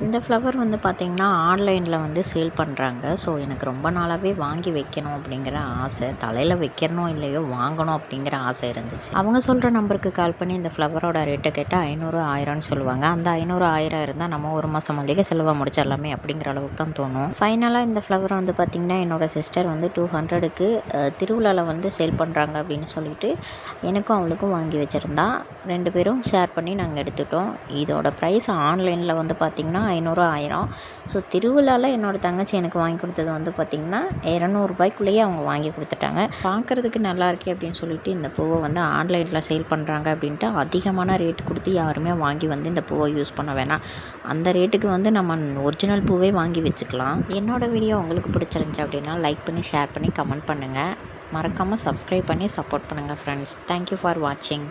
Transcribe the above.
இந்த ஃப்ளவர் வந்து பார்த்திங்கன்னா ஆன்லைனில் வந்து சேல் பண்ணுறாங்க. ஸோ எனக்கு ரொம்ப நாளாகவே வாங்கி வைக்கணும் அப்படிங்கிற ஆசை. தலையில் வைக்கணும் இல்லையோ வாங்கணும் அப்படிங்கிற ஆசை இருந்துச்சு. அவங்க சொல்கிற நம்பருக்கு கால் பண்ணி இந்த ஃப்ளவரோட ரேட்டை கேட்டால் 500 1000ன்னு சொல்லுவாங்க. அந்த 500 1000 இருந்தால் நம்ம ஒரு மாதம் மளிகை செலவை முடிச்சிடலாமே அப்படிங்கிற அளவுக்கு தான் தோணும். ஃபைனலாக இந்த ஃப்ளவர் வந்து பார்த்திங்கன்னா என்னோடய சிஸ்டர் வந்து 200க்கு திருவிழாவில் வந்து சேல் பண்ணுறாங்க அப்படின்னு சொல்லிட்டு எனக்கும் அவளுக்கும் வாங்கி வச்சுருந்தா. 2 பேரும் ஷேர் பண்ணி நாங்கள் எடுத்துட்டோம். இதோட ப்ரைஸ் ஆன்லைனில் வந்து பார்த்திங்கன்னா 500 1000. ஸோ திருவிழாவில் என்னோடய தங்கச்சி எனக்கு வாங்கி கொடுத்தது வந்து பார்த்திங்கன்னா 200 அவங்க வாங்கி கொடுத்துட்டாங்க. பார்க்குறதுக்கு நல்லா இருக்கே அப்படின்னு சொல்லிட்டு இந்த பூவை வந்து ஆன்லைனில் சேல் பண்ணுறாங்க அப்படின்ட்டு அதிகமான ரேட் கொடுத்து யாருமே வாங்கி வந்து இந்த பூவை யூஸ் பண்ண வேணாம். அந்த ரேட்டுக்கு வந்து நம்ம ஒரிஜினல் பூவே வாங்கி வச்சுக்கலாம். என்னோடய வீடியோ உங்களுக்கு பிடிச்சிருந்துச்சி அப்படின்னா லைக் பண்ணி ஷேர் பண்ணி கமெண்ட் பண்ணுங்கள். மறக்காமல் சப்ஸ்கிரைப் பண்ணி சப்போர்ட் பண்ணுங்கள் ஃப்ரெண்ட்ஸ். தேங்க்யூ ஃபார் வாட்சிங்.